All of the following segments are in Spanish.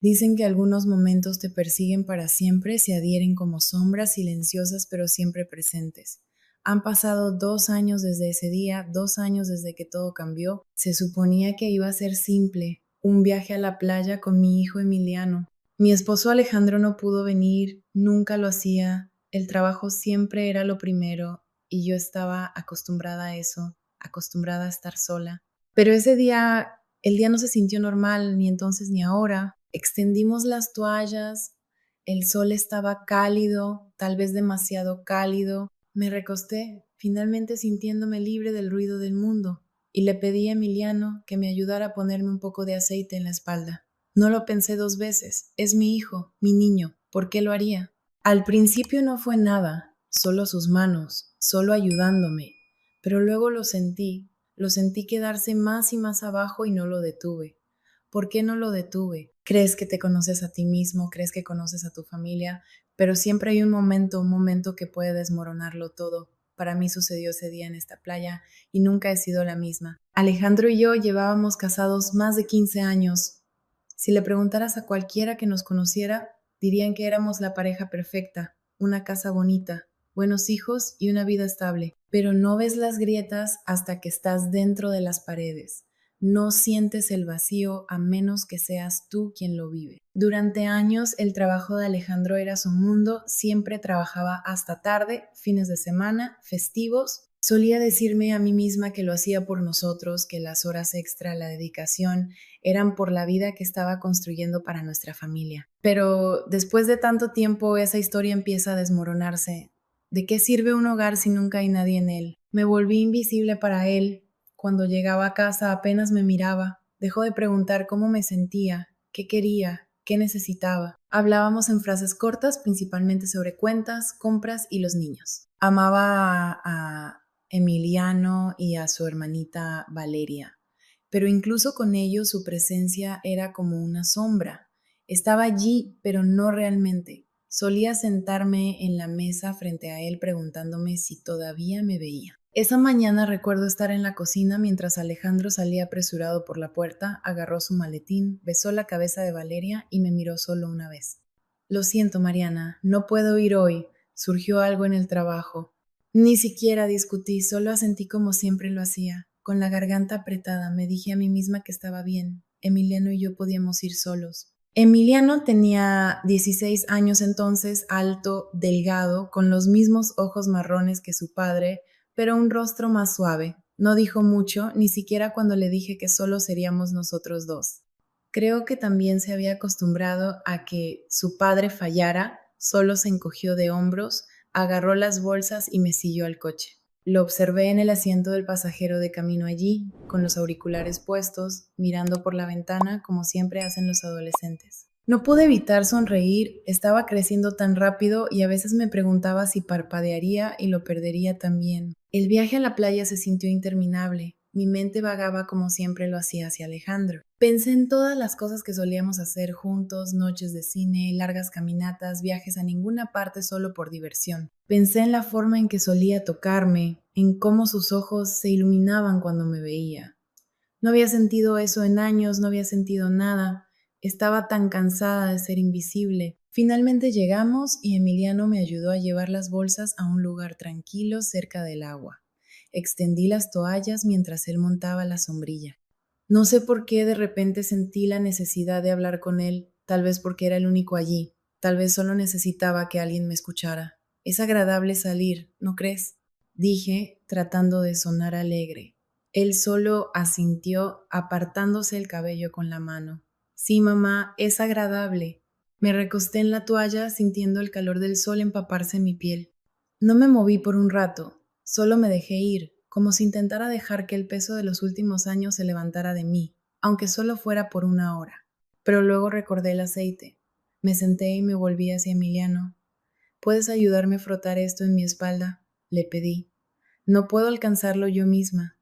Dicen que algunos momentos te persiguen para siempre, se adhieren como sombras silenciosas pero siempre presentes. Han pasado 2 años desde ese día, 2 años desde que todo cambió. Se suponía que iba a ser simple, un viaje a la playa con mi hijo Emiliano. Mi esposo Alejandro no pudo venir, nunca lo hacía, el trabajo siempre era lo primero y yo estaba acostumbrada a eso, acostumbrada a estar sola. Pero ese día, el día no se sintió normal, ni entonces ni ahora. Extendimos las toallas, el sol estaba cálido, tal vez demasiado cálido. Me recosté, finalmente sintiéndome libre del ruido del mundo, y le pedí a Emiliano que me ayudara a ponerme un poco de aceite en la espalda. No lo pensé 2 veces, es mi hijo, mi niño, ¿por qué lo haría? Al principio no fue nada, solo sus manos, solo ayudándome, pero luego lo sentí quedarse más y más abajo y no lo detuve. ¿Por qué no lo detuve? Crees que te conoces a ti mismo, crees que conoces a tu familia, pero siempre hay un momento que puede desmoronarlo todo. Para mí sucedió ese día en esta playa y nunca he sido la misma. Alejandro y yo llevábamos casados más de 15 años. Si le preguntaras a cualquiera que nos conociera, dirían que éramos la pareja perfecta, una casa bonita, buenos hijos y una vida estable. Pero no ves las grietas hasta que estás dentro de las paredes. No sientes el vacío a menos que seas tú quien lo vive. Durante años el trabajo de Alejandro era su mundo, siempre trabajaba hasta tarde, fines de semana, festivos. Solía decirme a mí misma que lo hacía por nosotros, que las horas extra, la dedicación, eran por la vida que estaba construyendo para nuestra familia. Pero después de tanto tiempo esa historia empieza a desmoronarse. ¿De qué sirve un hogar si nunca hay nadie en él? Me volví invisible para él. Cuando llegaba a casa apenas me miraba. Dejó de preguntar cómo me sentía, qué quería, qué necesitaba. Hablábamos en frases cortas, principalmente sobre cuentas, compras y los niños. Amaba a Emiliano y a su hermanita Valeria, pero incluso con ellos su presencia era como una sombra. Estaba allí, pero no realmente. Solía sentarme en la mesa frente a él preguntándome si todavía me veía. Esa mañana recuerdo estar en la cocina mientras Alejandro salía apresurado por la puerta, agarró su maletín, besó la cabeza de Valeria y me miró solo una vez. Lo siento, Mariana, no puedo ir hoy. Surgió algo en el trabajo. Ni siquiera discutí, solo asentí como siempre lo hacía. Con la garganta apretada me dije a mí misma que estaba bien. Emiliano y yo podíamos ir solos. Emiliano tenía 16 años entonces, alto, delgado, con los mismos ojos marrones que su padre, pero un rostro más suave. No dijo mucho, ni siquiera cuando le dije que solo seríamos nosotros dos. Creo que también se había acostumbrado a que su padre fallara, solo se encogió de hombros, agarró las bolsas y me siguió al coche. Lo observé en el asiento del pasajero de camino allí, con los auriculares puestos, mirando por la ventana como siempre hacen los adolescentes. No pude evitar sonreír, estaba creciendo tan rápido y a veces me preguntaba si parpadearía y lo perdería también. El viaje a la playa se sintió interminable. Mi mente vagaba como siempre lo hacía hacia Alejandro. Pensé en todas las cosas que solíamos hacer juntos, noches de cine, largas caminatas, viajes a ninguna parte solo por diversión. Pensé en la forma en que solía tocarme, en cómo sus ojos se iluminaban cuando me veía. No había sentido eso en años, no había sentido nada. Estaba tan cansada de ser invisible. Finalmente llegamos y Emiliano me ayudó a llevar las bolsas a un lugar tranquilo cerca del agua. Extendí las toallas mientras él montaba la sombrilla. No sé por qué de repente sentí la necesidad de hablar con él, tal vez porque era el único allí, tal vez solo necesitaba que alguien me escuchara. Es agradable salir, ¿no crees? Dije, tratando de sonar alegre. Él solo asintió, apartándose el cabello con la mano. Sí, mamá, es agradable. Me recosté en la toalla sintiendo el calor del sol empaparse en mi piel. No me moví por un rato, solo me dejé ir, como si intentara dejar que el peso de los últimos años se levantara de mí, aunque solo fuera por una hora. Pero luego recordé el aceite. Me senté y me volví hacia Emiliano. ¿Puedes ayudarme a frotar esto en mi espalda? Le pedí. No puedo alcanzarlo yo misma.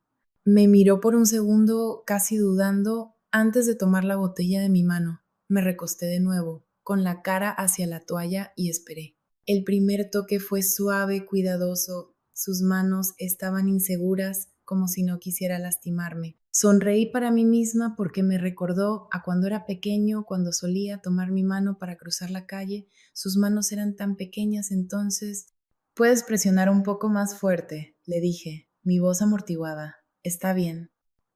Me miró por un segundo, casi dudando, antes de tomar la botella de mi mano. Me recosté de nuevo, con la cara hacia la toalla y esperé. El primer toque fue suave, cuidadoso. Sus manos estaban inseguras, como si no quisiera lastimarme. Sonreí para mí misma porque me recordó a cuando era pequeño, cuando solía tomar mi mano para cruzar la calle. Sus manos eran tan pequeñas entonces. Puedes presionar un poco más fuerte, le dije, mi voz amortiguada. Está bien.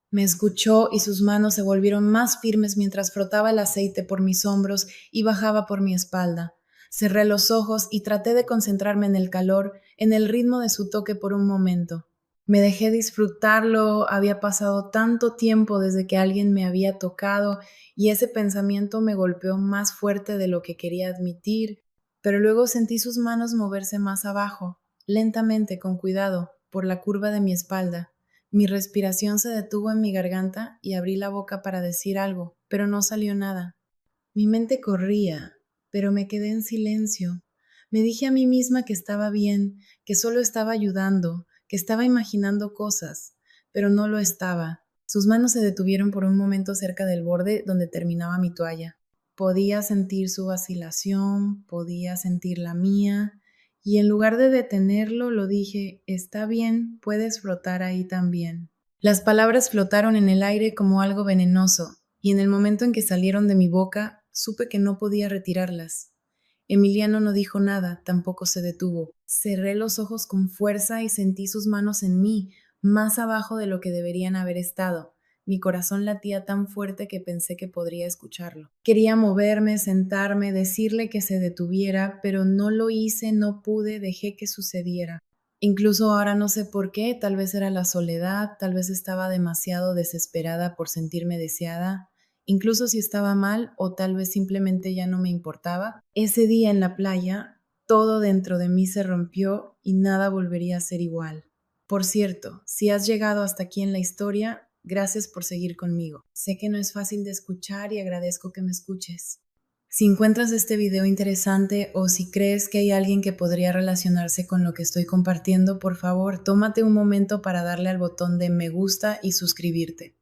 Me escuchó y sus manos se volvieron más firmes mientras frotaba el aceite por mis hombros y bajaba por mi espalda. Cerré los ojos y traté de concentrarme en el calor, en el ritmo de su toque por un momento. Me dejé disfrutarlo, había pasado tanto tiempo desde que alguien me había tocado y ese pensamiento me golpeó más fuerte de lo que quería admitir, pero luego sentí sus manos moverse más abajo, lentamente, con cuidado, por la curva de mi espalda. Mi respiración se detuvo en mi garganta y abrí la boca para decir algo, pero no salió nada. Mi mente corría, pero me quedé en silencio. Me dije a mí misma que estaba bien, que solo estaba ayudando, que estaba imaginando cosas, pero no lo estaba. Sus manos se detuvieron por un momento cerca del borde donde terminaba mi toalla. Podía sentir su vacilación, podía sentir la mía, y en lugar de detenerlo, lo dije, está bien, puedes flotar ahí también. Las palabras flotaron en el aire como algo venenoso, y en el momento en que salieron de mi boca, supe que no podía retirarlas. Emiliano no dijo nada, tampoco se detuvo. Cerré los ojos con fuerza y sentí sus manos en mí, más abajo de lo que deberían haber estado. Mi corazón latía tan fuerte que pensé que podría escucharlo. Quería moverme, sentarme, decirle que se detuviera, pero no lo hice, no pude, dejé que sucediera. Incluso ahora no sé por qué, tal vez era la soledad, tal vez estaba demasiado desesperada por sentirme deseada, incluso si estaba mal o tal vez simplemente ya no me importaba. Ese día en la playa, todo dentro de mí se rompió y nada volvería a ser igual. Por cierto, si has llegado hasta aquí en la historia, gracias por seguir conmigo. Sé que no es fácil de escuchar y agradezco que me escuches. Si encuentras este video interesante o si crees que hay alguien que podría relacionarse con lo que estoy compartiendo, por favor, tómate un momento para darle al botón de me gusta y suscribirte.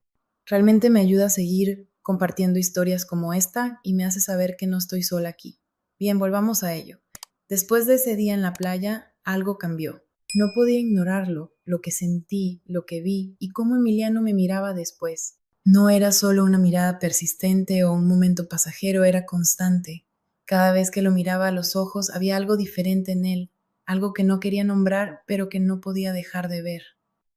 Realmente me ayuda a seguir compartiendo historias como esta y me hace saber que no estoy sola aquí. Bien, volvamos a ello. Después de ese día en la playa, algo cambió. No podía ignorarlo, lo que sentí, lo que vi y cómo Emiliano me miraba después. No era solo una mirada persistente o un momento pasajero, era constante. Cada vez que lo miraba a los ojos había algo diferente en él, algo que no quería nombrar, pero que no podía dejar de ver.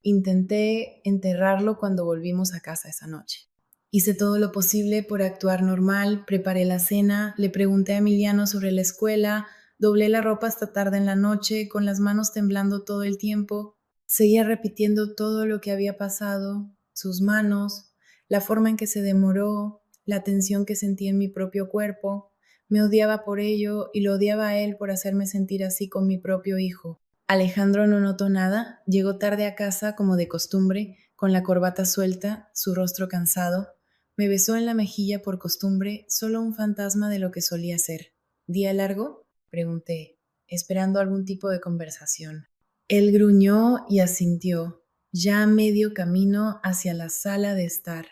Intenté enterrarlo cuando volvimos a casa esa noche. Hice todo lo posible por actuar normal, preparé la cena, le pregunté a Emiliano sobre la escuela, doblé la ropa hasta tarde en la noche, con las manos temblando todo el tiempo. Seguía repitiendo todo lo que había pasado, sus manos, la forma en que se demoró, la tensión que sentí en mi propio cuerpo. Me odiaba por ello y lo odiaba a él por hacerme sentir así con mi propio hijo. Alejandro no notó nada, llegó tarde a casa como de costumbre, con la corbata suelta, su rostro cansado. Me besó en la mejilla por costumbre, solo un fantasma de lo que solía ser. ¿Día largo?, pregunté, esperando algún tipo de conversación. Él gruñó y asintió, ya a medio camino hacia la sala de estar.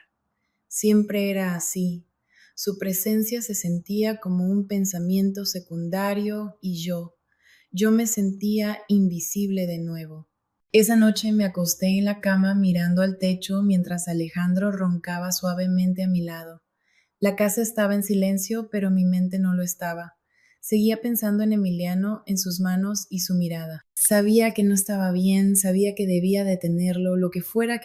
Siempre era así. Su presencia se sentía como un pensamiento secundario y yo me sentía invisible de nuevo. Esa noche me acosté en la cama mirando al techo mientras Alejandro roncaba suavemente a mi lado. La casa estaba en silencio, pero mi mente no lo estaba. Seguía pensando en Emiliano, en sus manos y su mirada. Sabía que no estaba bien, sabía que debía detenerlo, lo que fuera,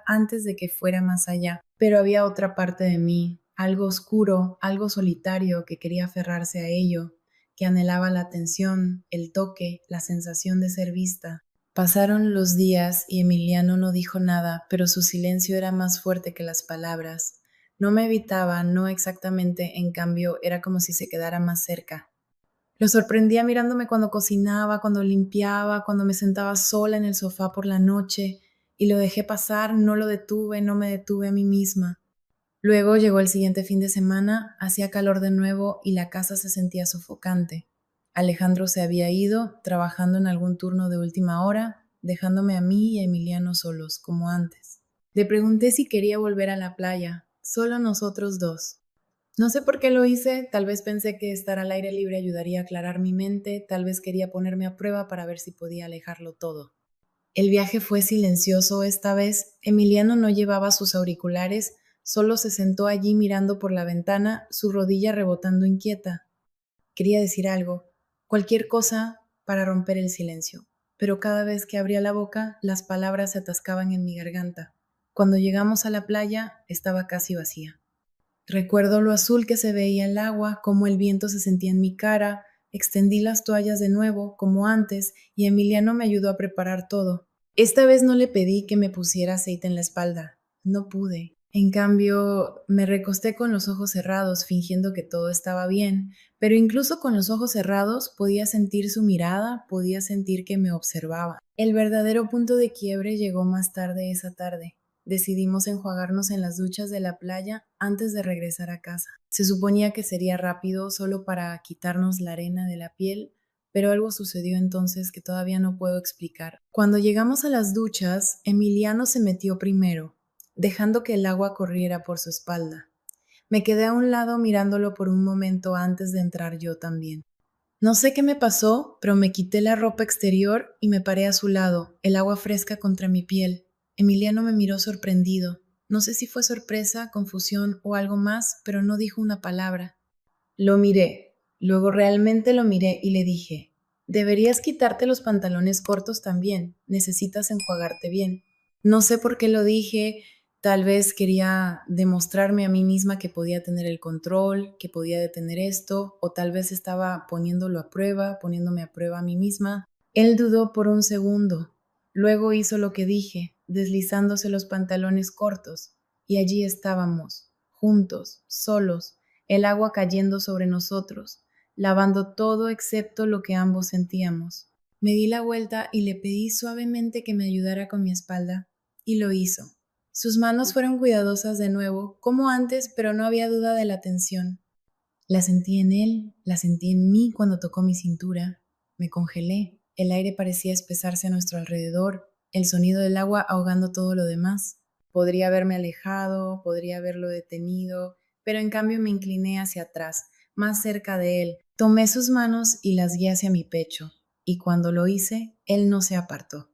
antes de que fuera más allá. Pero había otra parte de mí, algo oscuro, algo solitario que quería aferrarse a ello, que anhelaba la atención, el toque, la sensación de ser vista. Pasaron los días y Emiliano no dijo nada, pero su silencio era más fuerte que las palabras. No me evitaba, no exactamente, en cambio, era como si se quedara más cerca. Lo sorprendía mirándome cuando cocinaba, cuando limpiaba, cuando me sentaba sola en el sofá por la noche, y lo dejé pasar, no lo detuve, no me detuve a mí misma. Luego llegó el siguiente fin de semana, hacía calor de nuevo y la casa se sentía sofocante. Alejandro se había ido, trabajando en algún turno de última hora, dejándome a mí y a Emiliano solos, como antes. Le pregunté si quería volver a la playa, solo nosotros dos. No sé por qué lo hice, tal vez pensé que estar al aire libre ayudaría a aclarar mi mente, tal vez quería ponerme a prueba para ver si podía alejarlo todo. El viaje fue silencioso esta vez. Emiliano no llevaba sus auriculares, solo se sentó allí mirando por la ventana, su rodilla rebotando inquieta. Quería decir algo, cualquier cosa para romper el silencio, pero cada vez que abría la boca, las palabras se atascaban en mi garganta. Cuando llegamos a la playa, estaba casi vacía. Recuerdo lo azul que se veía el agua, cómo el viento se sentía en mi cara. Extendí las toallas de nuevo, como antes, y Emiliano me ayudó a preparar todo. Esta vez no le pedí que me pusiera aceite en la espalda. No pude. En cambio, me recosté con los ojos cerrados, fingiendo que todo estaba bien, pero incluso con los ojos cerrados podía sentir su mirada, podía sentir que me observaba. El verdadero punto de quiebre llegó más tarde esa tarde. Decidimos enjuagarnos en las duchas de la playa antes de regresar a casa. Se suponía que sería rápido, solo para quitarnos la arena de la piel, pero algo sucedió entonces que todavía no puedo explicar. Cuando llegamos a las duchas, Emiliano se metió primero, dejando que el agua corriera por su espalda. Me quedé a un lado mirándolo por un momento antes de entrar yo también. No sé qué me pasó, pero me quité la ropa exterior y me paré a su lado, el agua fresca contra mi piel. Emiliano me miró sorprendido. No sé si fue sorpresa, confusión o algo más, pero no dijo una palabra. Lo miré, luego realmente lo miré y le dije, deberías quitarte los pantalones cortos también, necesitas enjuagarte bien. No sé por qué lo dije, tal vez quería demostrarme a mí misma que podía tener el control, que podía detener esto, o tal vez estaba poniéndolo a prueba, poniéndome a prueba a mí misma. Él dudó por un segundo, luego hizo lo que dije, deslizándose los pantalones cortos, y allí estábamos, juntos, solos, el agua cayendo sobre nosotros, lavando todo excepto lo que ambos sentíamos. Me di la vuelta y le pedí suavemente que me ayudara con mi espalda, y lo hizo. Sus manos fueron cuidadosas de nuevo, como antes, pero no había duda de la tensión. La sentí en él, la sentí en mí cuando tocó mi cintura. Me congelé. El aire parecía espesarse a nuestro alrededor, el sonido del agua ahogando todo lo demás. Podría haberme alejado, podría haberlo detenido, pero en cambio me incliné hacia atrás, más cerca de él. Tomé sus manos y las guié hacia mi pecho, y cuando lo hice, él no se apartó.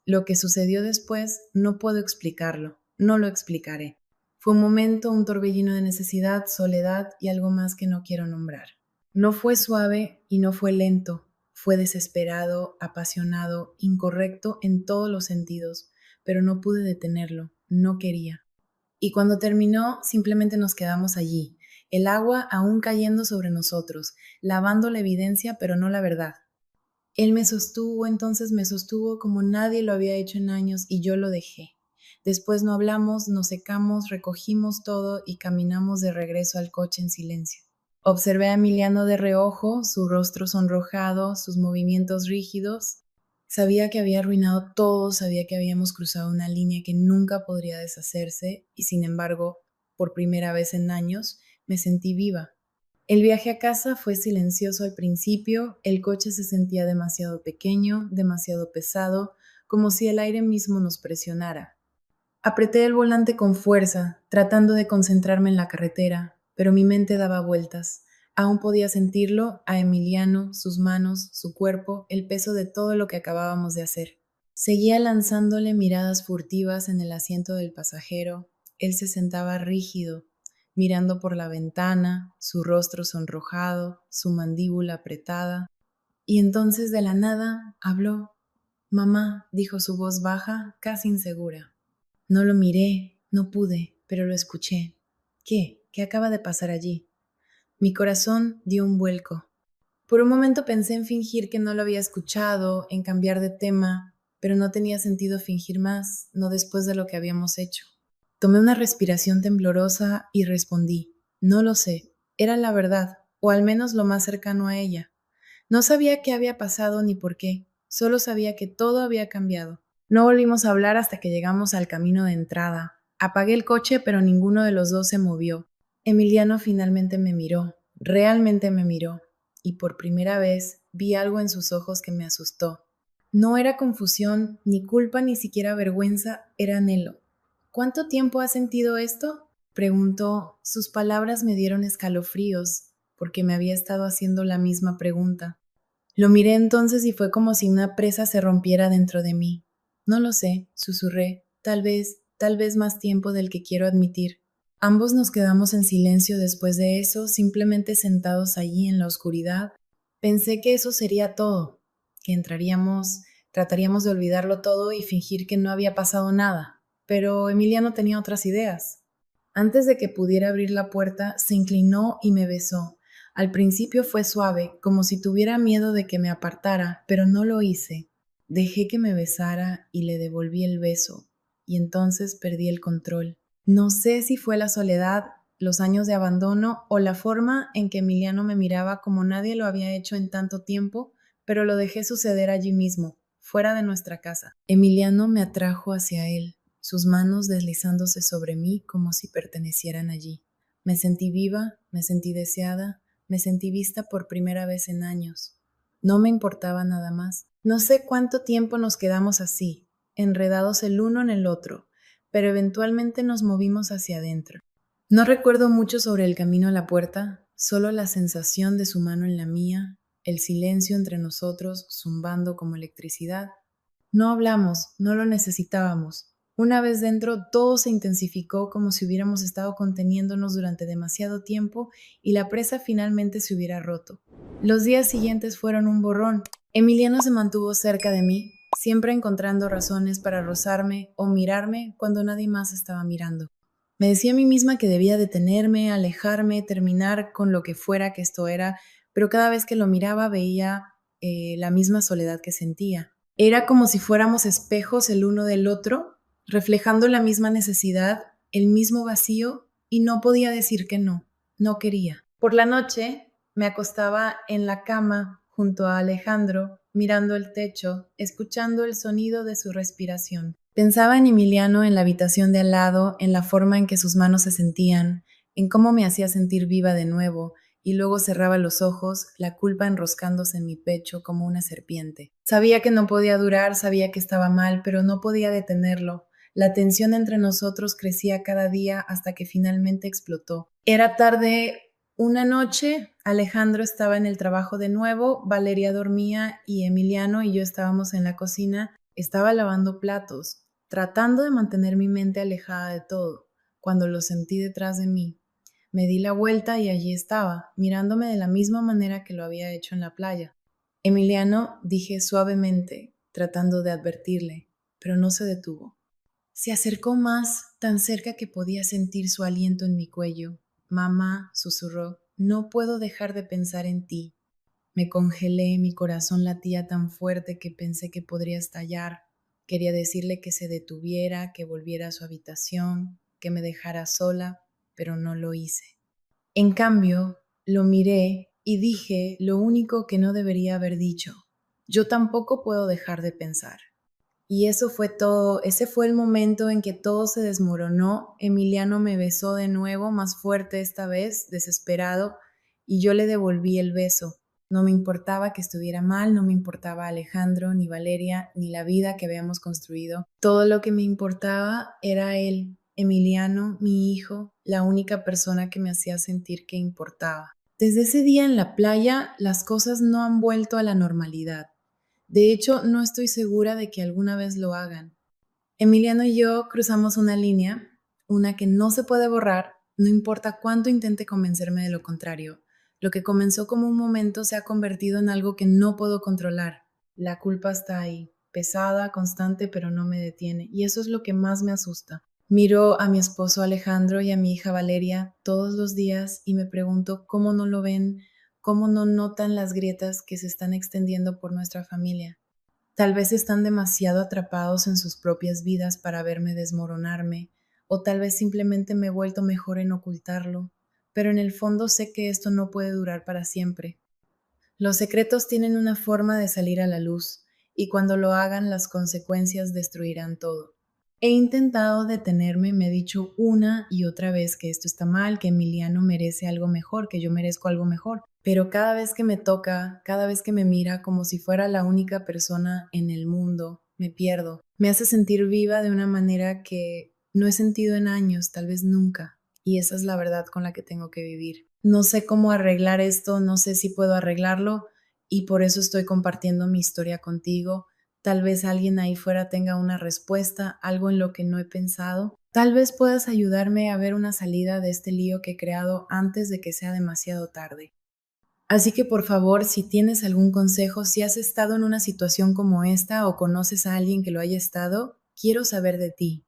Lo que sucedió después no puedo explicarlo, no lo explicaré. Fue un momento, un torbellino de necesidad, soledad y algo más que no quiero nombrar. No fue suave y no fue lento, fue desesperado, apasionado, incorrecto en todos los sentidos, pero no pude detenerlo, no quería. Y cuando terminó, simplemente nos quedamos allí, el agua aún cayendo sobre nosotros, lavando la evidencia, pero no la verdad. Él me sostuvo, entonces me sostuvo como nadie lo había hecho en años y yo lo dejé. Después no hablamos, nos secamos, recogimos todo y caminamos de regreso al coche en silencio. Observé a Emiliano de reojo, su rostro sonrojado, sus movimientos rígidos. Sabía que había arruinado todo, sabía que habíamos cruzado una línea que nunca podría deshacerse y sin embargo, por primera vez en años, me sentí viva. El viaje a casa fue silencioso al principio, el coche se sentía demasiado pequeño, demasiado pesado, como si el aire mismo nos presionara. Apreté el volante con fuerza, tratando de concentrarme en la carretera, pero mi mente daba vueltas. Aún podía sentirlo, a Emiliano, sus manos, su cuerpo, el peso de todo lo que acabábamos de hacer. Seguía lanzándole miradas furtivas en el asiento del pasajero. Él se sentaba rígido, mirando por la ventana, su rostro sonrojado, su mandíbula apretada. Y entonces de la nada habló. Mamá, dijo su voz baja, casi insegura. No lo miré, no pude, pero lo escuché. ¿Qué? ¿Qué acaba de pasar allí? Mi corazón dio un vuelco. Por un momento pensé en fingir que no lo había escuchado, en cambiar de tema, pero no tenía sentido fingir más, no después de lo que habíamos hecho. Tomé una respiración temblorosa y respondí, no lo sé, era la verdad, o al menos lo más cercano a ella. No sabía qué había pasado ni por qué, solo sabía que todo había cambiado. No volvimos a hablar hasta que llegamos al camino de entrada. Apagué el coche, pero ninguno de los dos se movió. Emiliano finalmente me miró, realmente me miró, y por primera vez vi algo en sus ojos que me asustó. No era confusión, ni culpa, ni siquiera vergüenza, era anhelo. ¿Cuánto tiempo has sentido esto? Preguntó. Sus palabras me dieron escalofríos, porque me había estado haciendo la misma pregunta. Lo miré entonces y fue como si una presa se rompiera dentro de mí. No lo sé, susurré, tal vez más tiempo del que quiero admitir. Ambos nos quedamos en silencio después de eso, simplemente sentados allí en la oscuridad. Pensé que eso sería todo, que entraríamos, trataríamos de olvidarlo todo y fingir que no había pasado nada. Pero Emiliano tenía otras ideas. Antes de que pudiera abrir la puerta, se inclinó y me besó. Al principio fue suave, como si tuviera miedo de que me apartara, pero no lo hice. Dejé que me besara y le devolví el beso, y entonces perdí el control. No sé si fue la soledad, los años de abandono o la forma en que Emiliano me miraba como nadie lo había hecho en tanto tiempo, pero lo dejé suceder allí mismo, fuera de nuestra casa. Emiliano me atrajo hacia él, sus manos deslizándose sobre mí como si pertenecieran allí. Me sentí viva, me sentí deseada, me sentí vista por primera vez en años. No me importaba nada más. No sé cuánto tiempo nos quedamos así, enredados el uno en el otro, pero eventualmente nos movimos hacia adentro. No recuerdo mucho sobre el camino a la puerta, solo la sensación de su mano en la mía, el silencio entre nosotros zumbando como electricidad. No hablamos, no lo necesitábamos. Una vez dentro, todo se intensificó como si hubiéramos estado conteniéndonos durante demasiado tiempo y la presa finalmente se hubiera roto. Los días siguientes fueron un borrón. Emiliano se mantuvo cerca de mí, siempre encontrando razones para rozarme o mirarme cuando nadie más estaba mirando. Me decía a mí misma que debía detenerme, alejarme, terminar con lo que fuera que esto era, pero cada vez que lo miraba veía la misma soledad que sentía. Era como si fuéramos espejos el uno del otro, reflejando la misma necesidad, el mismo vacío, y no podía decir que no, no quería. Por la noche me acostaba en la cama junto a Alejandro, mirando el techo, escuchando el sonido de su respiración. Pensaba en Emiliano en la habitación de al lado, en la forma en que sus manos se sentían, en cómo me hacía sentir viva de nuevo, y luego cerraba los ojos, la culpa enroscándose en mi pecho como una serpiente. Sabía que no podía durar, sabía que estaba mal, pero no podía detenerlo. La tensión entre nosotros crecía cada día hasta que finalmente explotó. Era tarde una noche, Alejandro estaba en el trabajo de nuevo, Valeria dormía y Emiliano y yo estábamos en la cocina. Estaba lavando platos, tratando de mantener mi mente alejada de todo, cuando lo sentí detrás de mí. Me di la vuelta y allí estaba, mirándome de la misma manera que lo había hecho en la playa. Emiliano, dije suavemente, tratando de advertirle, pero no se detuvo. Se acercó más, tan cerca que podía sentir su aliento en mi cuello. Mamá, susurró, no puedo dejar de pensar en ti. Me congelé, mi corazón latía tan fuerte que pensé que podría estallar. Quería decirle que se detuviera, que volviera a su habitación, que me dejara sola, pero no lo hice. En cambio, lo miré y dije lo único que no debería haber dicho. Yo tampoco puedo dejar de pensar. Y eso fue todo, ese fue el momento en que todo se desmoronó. Emiliano me besó de nuevo, más fuerte esta vez, desesperado, y yo le devolví el beso. No me importaba que estuviera mal, no me importaba Alejandro, ni Valeria, ni la vida que habíamos construido. Todo lo que me importaba era él, Emiliano, mi hijo, la única persona que me hacía sentir que importaba. Desde ese día en la playa, las cosas no han vuelto a la normalidad. De hecho, no estoy segura de que alguna vez lo hagan. Emiliano y yo cruzamos una línea, una que no se puede borrar, no importa cuánto intente convencerme de lo contrario. Lo que comenzó como un momento se ha convertido en algo que no puedo controlar. La culpa está ahí, pesada, constante, pero no me detiene. Y eso es lo que más me asusta. Miro a mi esposo Alejandro y a mi hija Valeria todos los días y me pregunto cómo no lo ven, cómo no notan las grietas que se están extendiendo por nuestra familia. Tal vez están demasiado atrapados en sus propias vidas para verme desmoronarme, o tal vez simplemente me he vuelto mejor en ocultarlo, pero en el fondo sé que esto no puede durar para siempre. Los secretos tienen una forma de salir a la luz, y cuando lo hagan las consecuencias destruirán todo. He intentado detenerme, me he dicho una y otra vez que esto está mal, que Emiliano merece algo mejor, que yo merezco algo mejor, pero cada vez que me toca, cada vez que me mira como si fuera la única persona en el mundo, me pierdo. Me hace sentir viva de una manera que no he sentido en años, tal vez nunca, y esa es la verdad con la que tengo que vivir. No sé cómo arreglar esto, no sé si puedo arreglarlo y por eso estoy compartiendo mi historia contigo. Tal vez alguien ahí fuera tenga una respuesta, algo en lo que no he pensado. Tal vez puedas ayudarme a ver una salida de este lío que he creado antes de que sea demasiado tarde. Así que por favor, si tienes algún consejo, si has estado en una situación como esta o conoces a alguien que lo haya estado, quiero saber de ti.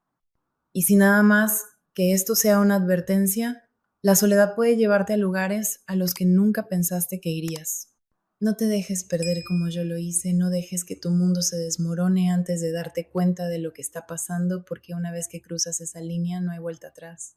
Y si nada más que esto sea una advertencia, la soledad puede llevarte a lugares a los que nunca pensaste que irías. No te dejes perder como yo lo hice, no dejes que tu mundo se desmorone antes de darte cuenta de lo que está pasando, porque una vez que cruzas esa línea no hay vuelta atrás.